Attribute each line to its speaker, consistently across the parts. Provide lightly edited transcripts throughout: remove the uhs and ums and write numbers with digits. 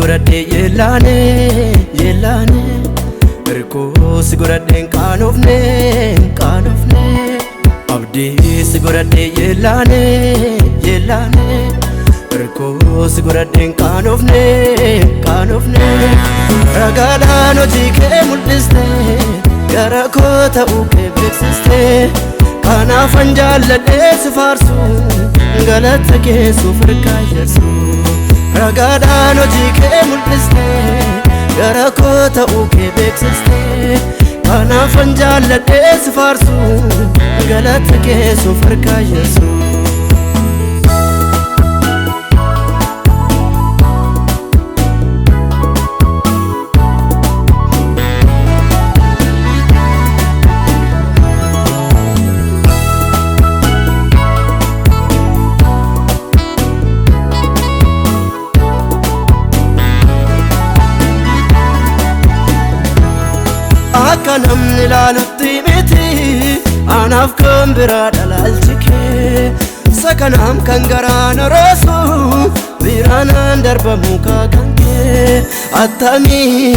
Speaker 1: sigurade yelane Erko sigurade kanofne Abdi sigurade yelane Erko sigurade kanofne Ragada no jike muliste Gara kota uke beksiste Kana fanjalade sifarsu Galata ke sufrika yersu Ragada no jike muliste Gara kota uke beksiste Kana fanjalade sifarsu Galata ke sufrika yersu Kanam nilalutti miti Anaf kan birada lalchike Sakanam kan garana rasu Biranan darbamu kakanke Attami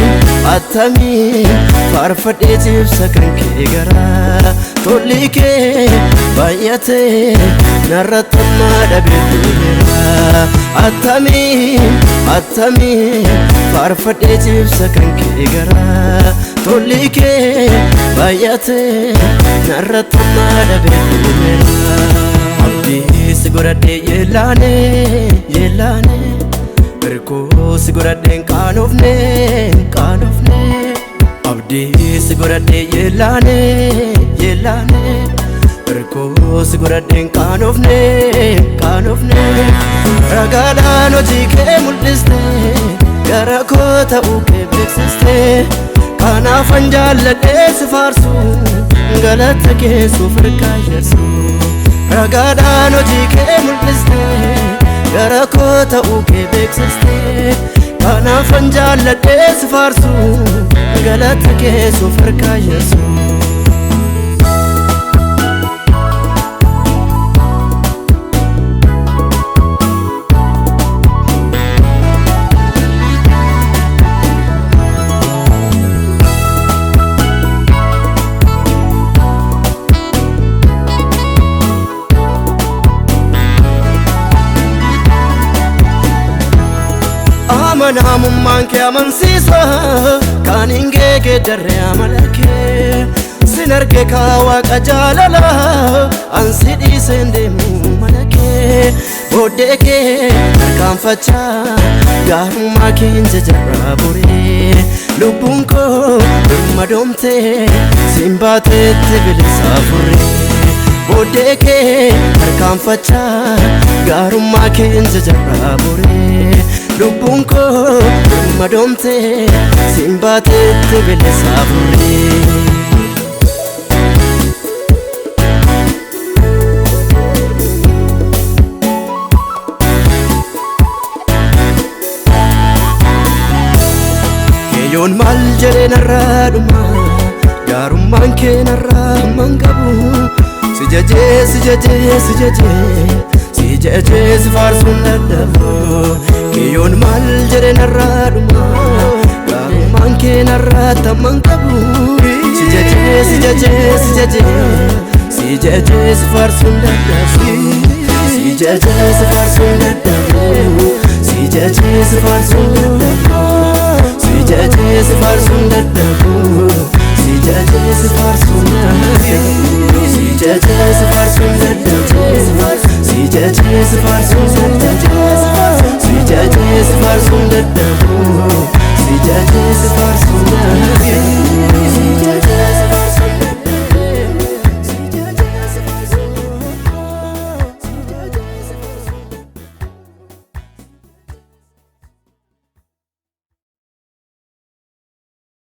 Speaker 1: Farfade jibsa kanke gara Tolike bayate Narratamma dabitu mera Attami Farfade jibsa kanke gara Tolike bayate narratama dabitu mera Abdi sigurade yelane Erko sigurade kanofne Abdi sigurade yelane Erko sigurade kanofne Ragada no jike muliste Gara kota uke beksiste Kana fanjalade sifarsu Galata ke sufrika yersu Ragada no jike muliste Gara kota uke beksiste Kana fanjalade sifarsu Galata ke sufrika yersu Manamumman ke amansiisa Kan ingege darre amalake Sinarge ka waqa jaalala Ansi dhiisen deemu malake Booddee kee tarkaanfacha Gaarummaa keenya jarraa boree Lubbuun koo birmadoomte Siin baateetti bilisaa furree Booddee kee tarkaanfacha Gaarummaa keenya jarraa boree Lubbuun koo birmadoomte Siin baateetti bilisaa furree Keeyoon maal jedhee narraa dhuma Gaarummaan kee narraa mangabu Si jajee si faarsuun dadhabu Keeyoon maal jedhee narraa dhuma Gaarummaan kee narraa tamman qabu Si jajee si faarsuun dadhabu Si jajee si faarsuun dadhabu Si jajee si faarsuun dadhabu Si jajee si faarsuun dadhabu Si jajee si faarsuun dadhabu Si jajee si faarsuun dadhabu Si jajee si faarsuun dadhabu Si jajee si faarsuun dadhabu Si jajee si faarsuun dadhabu Si jajee